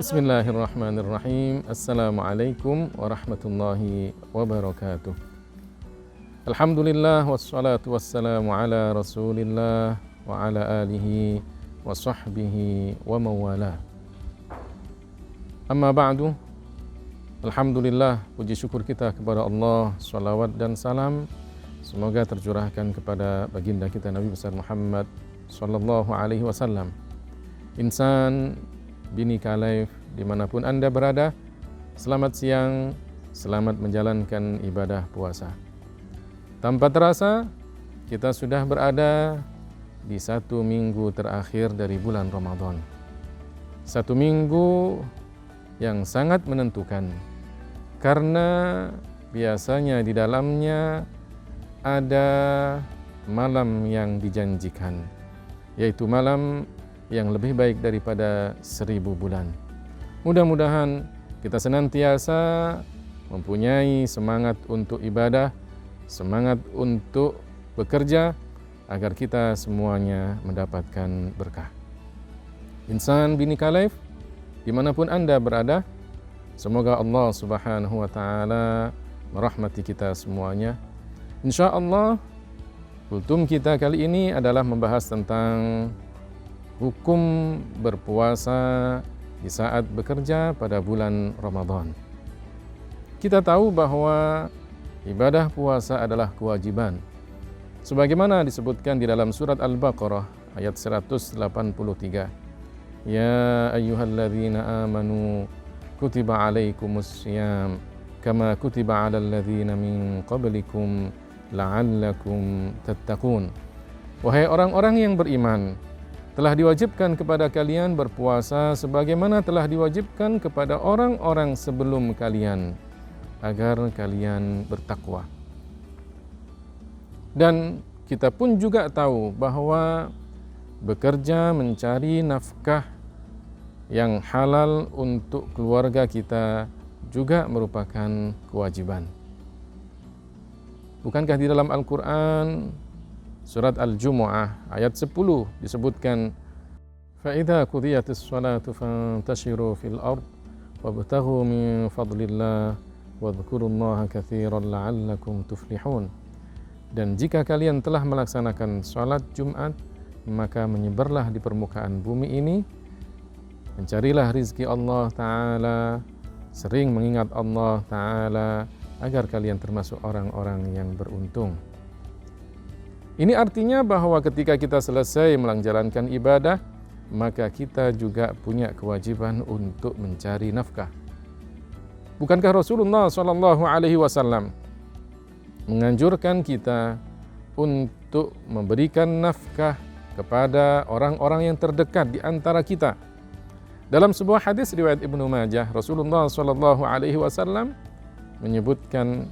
Bismillahirrahmanirrahim. Assalamualaikum warahmatullahi wabarakatuh. Alhamdulillah wassalatu wassalamu ala Rasulillah wa ala alihi wa sahbihi wa mawala. Amma ba'du. Alhamdulillah, puji syukur kita kepada Allah, salawat dan salam semoga tercurahkan kepada baginda kita Nabi besar Muhammad sallallahu alaihi wasallam. Insan Bhinika Live dimanapun Anda berada, selamat siang, selamat menjalankan ibadah puasa. Tanpa terasa, kita sudah berada di 1 minggu terakhir dari bulan Ramadan. 1 minggu yang sangat menentukan, karena biasanya di dalamnya ada malam yang dijanjikan, yaitu malam yang lebih baik daripada 1000 bulan. Mudah-mudahan kita senantiasa mempunyai semangat untuk ibadah, semangat untuk bekerja, agar kita semuanya mendapatkan berkah. Insan Bhinika Live, dimanapun Anda berada, semoga Allah Subhanahu wa Ta'ala merahmati kita semuanya. Insya Allah, kultum kita kali ini adalah membahas tentang hukum berpuasa di saat bekerja pada bulan Ramadan. Kita tahu bahwa ibadah puasa adalah kewajiban, sebagaimana disebutkan di dalam surat Al-Baqarah ayat 183. Ya ayyuhalladzina amanu kutiba alaikumus syiyam kama kutiba alal ladzina min qablikum la'allakum tattaqun. Wahai orang-orang yang beriman, telah diwajibkan kepada kalian berpuasa sebagaimana telah diwajibkan kepada orang-orang sebelum kalian, agar kalian bertakwa. Dan kita pun juga tahu bahwa bekerja mencari nafkah yang halal untuk keluarga kita juga merupakan kewajiban. Bukankah di dalam Al-Quran Surat Al-Jumu'ah ayat 10 disebutkan, فَإِذَا قُضِيَتِ الصَّلَاةُ فَانْتَشِرُوا فِي الْأَرْضِ وَابْتَغُوا مِنْ فَضْلِ اللَّهِ وَاذْكُرُوا اللَّهَ كَثِيرًا لَعَلَّكُمْ تُفْلِحُونَ. Dan jika kalian telah melaksanakan salat Jumat, maka menyebarlah di permukaan bumi ini, mencarilah rizki Allah Ta'ala, sering mengingat Allah Ta'ala, agar kalian termasuk orang-orang yang beruntung. Ini artinya bahwa ketika kita selesai menjalankan ibadah, maka kita juga punya kewajiban untuk mencari nafkah. Bukankah Rasulullah SAW menganjurkan kita untuk memberikan nafkah kepada orang-orang yang terdekat di antara kita? Dalam sebuah hadis riwayat Ibnu Majah, Rasulullah SAW menyebutkan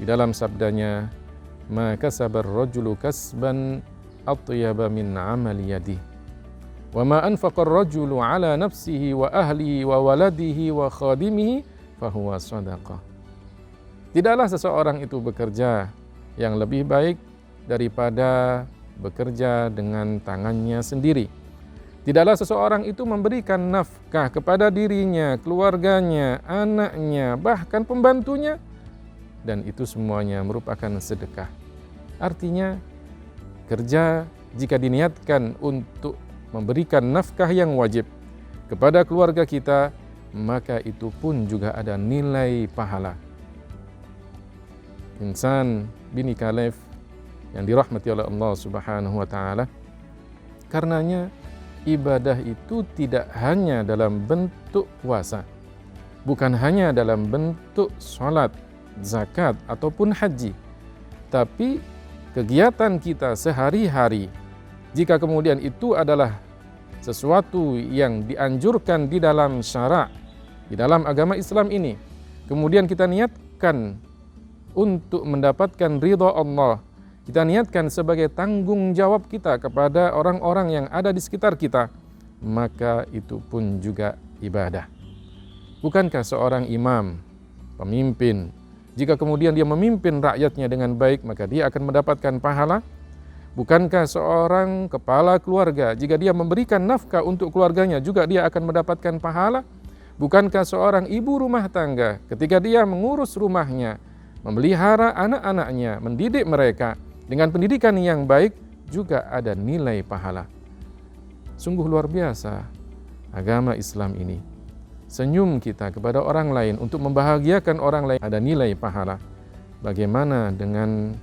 di dalam sabdanya, ma kasabar rajulu kasban atyaba min amali yadihi wa ma anfaqar rajulu ala nafsihi wa ahlihi wa waladihi wa khadimihi fahuwa sadaqah. Tidaklah seseorang itu bekerja yang lebih baik daripada bekerja dengan tangannya sendiri. Tidaklah seseorang itu memberikan nafkah kepada dirinya, keluarganya, anaknya, bahkan pembantunya, dan itu semuanya merupakan sedekah. Artinya, kerja jika diniatkan untuk memberikan nafkah yang wajib kepada keluarga kita, maka itu pun juga ada nilai pahala. Insan Bhinika Live yang dirahmati oleh Allah Subhanahu wa Ta'ala, karenanya ibadah itu tidak hanya dalam bentuk puasa, bukan hanya dalam bentuk sholat, zakat, ataupun haji, tapi kegiatan kita sehari-hari, jika kemudian itu adalah sesuatu yang dianjurkan di dalam syara', di dalam agama Islam ini, kemudian kita niatkan untuk mendapatkan ridha Allah, kita niatkan sebagai tanggung jawab kita kepada orang-orang yang ada di sekitar kita, maka itu pun juga ibadah. Bukankah seorang imam, pemimpin, jika kemudian dia memimpin rakyatnya dengan baik, maka dia akan mendapatkan pahala? Bukankah seorang kepala keluarga, jika dia memberikan nafkah untuk keluarganya, juga dia akan mendapatkan pahala? Bukankah seorang ibu rumah tangga ketika dia mengurus rumahnya, memelihara anak-anaknya, mendidik mereka dengan pendidikan yang baik juga ada nilai pahala. Sungguh luar biasa agama Islam ini. Senyum kita kepada orang lain untuk membahagiakan orang lain ada nilai pahala. Bagaimana dengan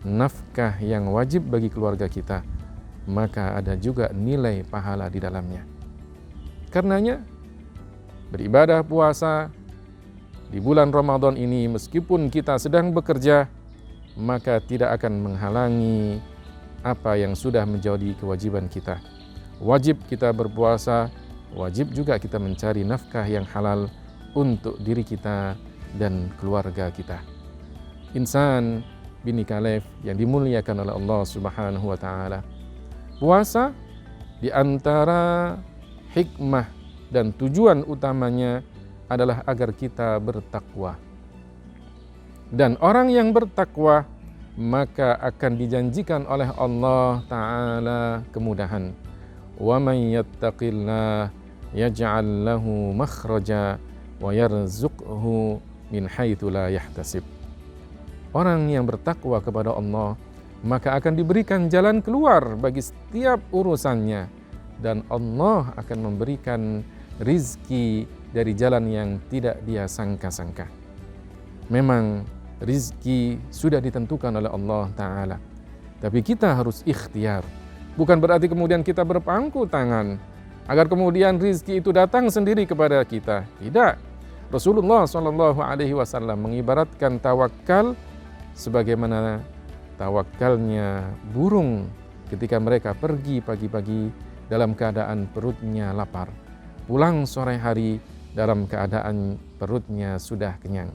nafkah yang wajib bagi keluarga kita? Maka ada juga nilai pahala di dalamnya. Karenanya beribadah puasa di bulan Ramadan ini meskipun kita sedang bekerja, maka tidak akan menghalangi apa yang sudah menjadi kewajiban kita. Wajib kita berpuasa, wajib juga kita mencari nafkah yang halal untuk diri kita dan keluarga kita. Insan bin Khalaf yang dimuliakan oleh Allah Subhanahu wa taala. Puasa di antara hikmah dan tujuan utamanya adalah agar kita bertakwa. Dan orang yang bertakwa maka akan dijanjikan oleh Allah taala kemudahan. Wa may yattaqillah yaj'al lahu makhraja wa yarzuqhu min haitsu la yahtasib. Orang yang bertakwa kepada Allah maka akan diberikan jalan keluar bagi setiap urusannya dan Allah akan memberikan rizki dari jalan yang tidak dia sangka-sangka. Memang rizki sudah ditentukan oleh Allah Ta'ala, tapi kita harus ikhtiar. Bukan berarti kemudian kita berpangku tangan agar kemudian rizki itu datang sendiri kepada kita. Tidak. Rasulullah SAW mengibaratkan tawakal sebagaimana tawakalnya burung ketika mereka pergi pagi-pagi dalam keadaan perutnya lapar, pulang sore hari dalam keadaan perutnya sudah kenyang.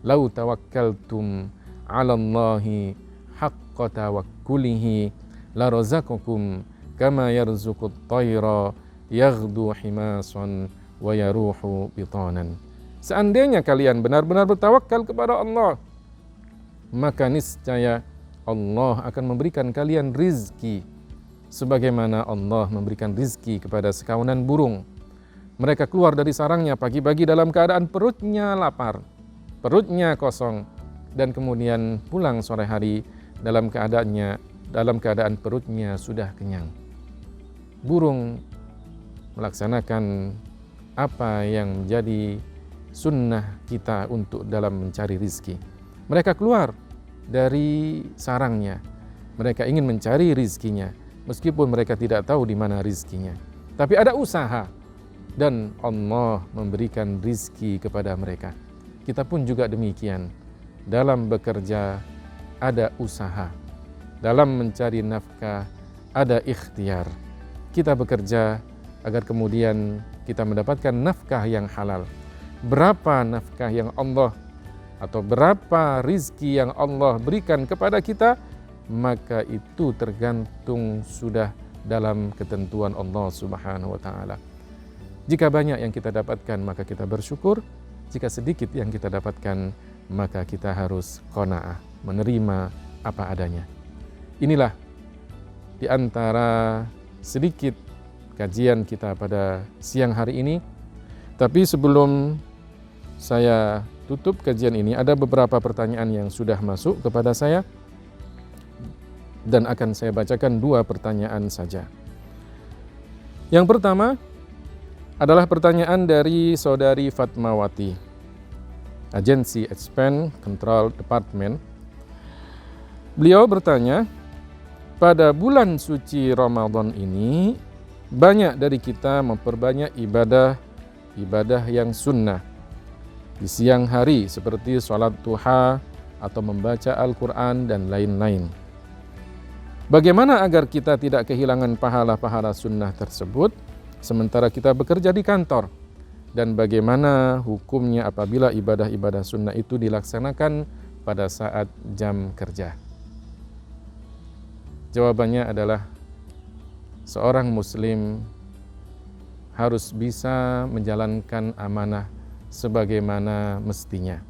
Lau tawakkaltum 'ala Allahi haqqa tawakkulihi la razaqakum kama yarzuqut tayra yaghdu himasan wa yaruhu bitanan. Seandainya kalian benar-benar bertawakal kepada Allah, maka niscaya Allah akan memberikan kalian rizki sebagaimana Allah memberikan rizki kepada sekawanan burung. Mereka keluar dari sarangnya pagi-pagi dalam keadaan perutnya lapar, perutnya kosong, dan kemudian pulang sore hari dalam keadaan perutnya sudah kenyang. Burung melaksanakan apa yang menjadi sunnah kita untuk dalam mencari rizki. Mereka keluar dari sarangnya. Mereka ingin mencari rizkinya, meskipun mereka tidak tahu di mana rizkinya. Tapi ada usaha, dan Allah memberikan rizki kepada mereka. Kita pun juga demikian. Dalam bekerja ada usaha. Dalam mencari nafkah ada ikhtiar. Kita bekerja agar kemudian kita mendapatkan nafkah yang halal. Berapa nafkah yang Allah atau berapa rizki yang Allah berikan kepada kita, maka itu tergantung sudah dalam ketentuan Allah Subhanahu wa taala. Jika banyak yang kita dapatkan, maka kita bersyukur. Jika sedikit yang kita dapatkan, maka kita harus qanaah, menerima apa adanya. Inilah di antara sedikit kajian kita pada siang hari ini. Tapi sebelum saya tutup kajian ini, ada beberapa pertanyaan yang sudah masuk kepada saya dan akan saya bacakan 2 pertanyaan saja. Yang pertama adalah pertanyaan dari saudari Fatmawati, Agensi Expand Control Department. Beliau bertanya, pada bulan suci Ramadan ini banyak dari kita memperbanyak ibadah yang sunnah di siang hari seperti sholat duha atau membaca Al-Quran dan lain-lain. Bagaimana agar kita tidak kehilangan pahala-pahala sunnah tersebut sementara kita bekerja di kantor? Dan bagaimana hukumnya apabila ibadah-ibadah sunnah itu dilaksanakan pada saat jam kerja? Jawabannya adalah seorang muslim harus bisa menjalankan amanah sebagaimana mestinya.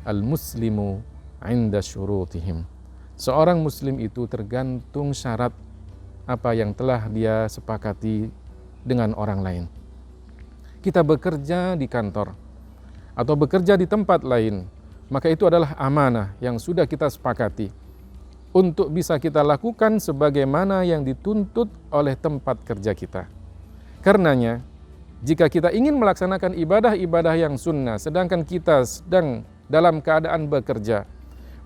Al-muslimu 'inda syurutihim. Seorang muslim itu tergantung syarat apa yang telah dia sepakati dengan orang lain. kita bekerja di kantor atau bekerja di tempat lain, maka itu adalah amanah yang sudah kita sepakati untuk bisa kita lakukan sebagaimana yang dituntut oleh tempat kerja kita. Karenanya, jika kita ingin melaksanakan ibadah-ibadah yang sunnah sedangkan kita sedang dalam keadaan bekerja,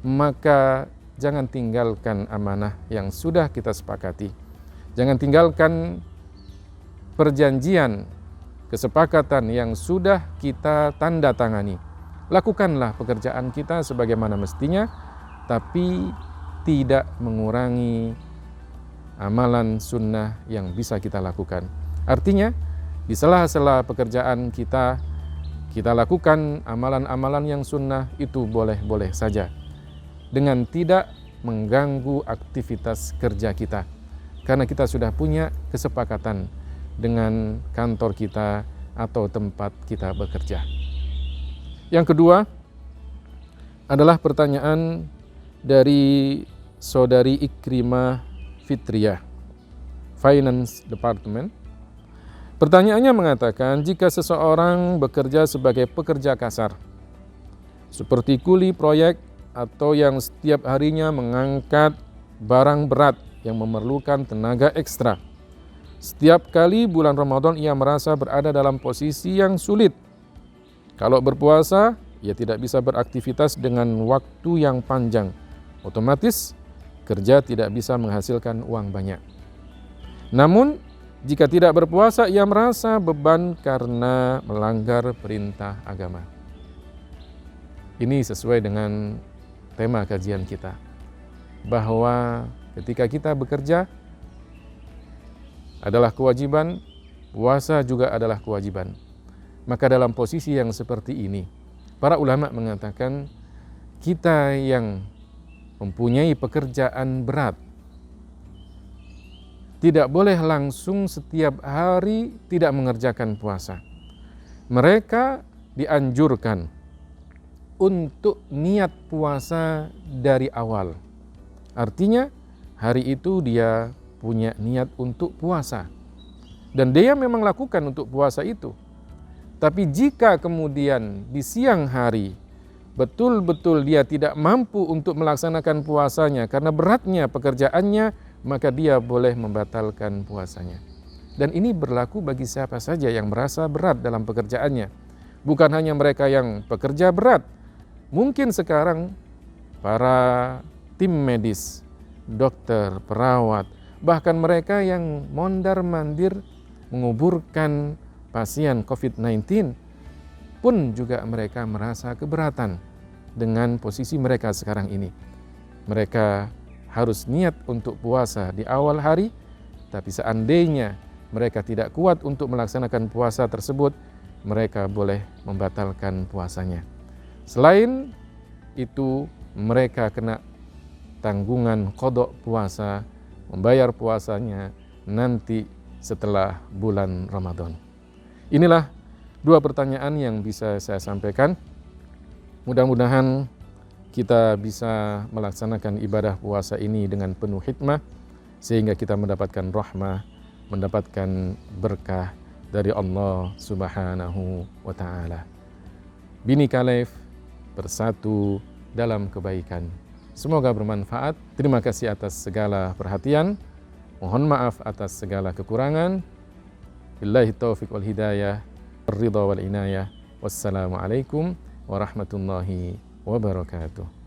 maka jangan tinggalkan amanah yang sudah kita sepakati. Jangan tinggalkan perjanjian, kesepakatan yang sudah kita tanda tangani. Lakukanlah pekerjaan kita sebagaimana mestinya, tapi tidak mengurangi amalan sunnah yang bisa kita lakukan. Artinya, di sela-sela pekerjaan kita lakukan amalan-amalan yang sunnah, itu boleh-boleh saja, dengan tidak mengganggu aktivitas kerja kita. Karena kita sudah punya kesepakatan dengan kantor kita atau tempat kita bekerja. Yang kedua adalah pertanyaan dari saudari Ikrimah Fitriah, Finance Department. Pertanyaannya mengatakan, jika seseorang bekerja sebagai pekerja kasar, seperti kuli proyek atau yang setiap harinya mengangkat barang berat yang memerlukan tenaga ekstra, setiap kali bulan Ramadan ia merasa berada dalam posisi yang sulit. Kalau berpuasa, ia tidak bisa beraktivitas dengan waktu yang panjang. Otomatis, kerja tidak bisa menghasilkan uang banyak. Namun, jika tidak berpuasa, ia merasa beban karena melanggar perintah agama. Ini sesuai dengan tema kajian kita, bahwa ketika kita bekerja adalah kewajiban, puasa juga adalah kewajiban. Maka dalam posisi yang seperti ini, para ulama mengatakan kita yang mempunyai pekerjaan berat tidak boleh langsung setiap hari tidak mengerjakan puasa. Mereka dianjurkan untuk niat puasa dari awal. Artinya hari itu dia punya niat untuk puasa. Dan dia memang lakukan untuk puasa itu. Tapi jika kemudian di siang hari betul-betul dia tidak mampu untuk melaksanakan puasanya karena beratnya pekerjaannya, maka dia boleh membatalkan puasanya. Dan ini berlaku bagi siapa saja yang merasa berat dalam pekerjaannya. Bukan hanya mereka yang pekerja berat. Mungkin sekarang para tim medis, dokter, perawat, bahkan mereka yang mondar-mandir menguburkan pasien COVID-19 pun juga mereka merasa keberatan dengan posisi mereka sekarang ini. Mereka harus niat untuk puasa di awal hari, tapi seandainya mereka tidak kuat untuk melaksanakan puasa tersebut, mereka boleh membatalkan puasanya. Selain itu, mereka kena tanggungan qada puasa, membayar puasanya nanti setelah bulan Ramadan. Inilah dua pertanyaan yang bisa saya sampaikan. Mudah-mudahan kita bisa melaksanakan ibadah puasa ini dengan penuh hikmah, sehingga kita mendapatkan rahmah, mendapatkan berkah dari Allah Subhanahu wa Ta'ala. Bhinneka Life bersatu dalam kebaikan. Semoga bermanfaat. Terima kasih atas segala perhatian. Mohon maaf atas segala kekurangan. Billahi taufiq wal hidayah, ridha wal inayah. Wassalamualaikum warahmatullahi wabarakatuh.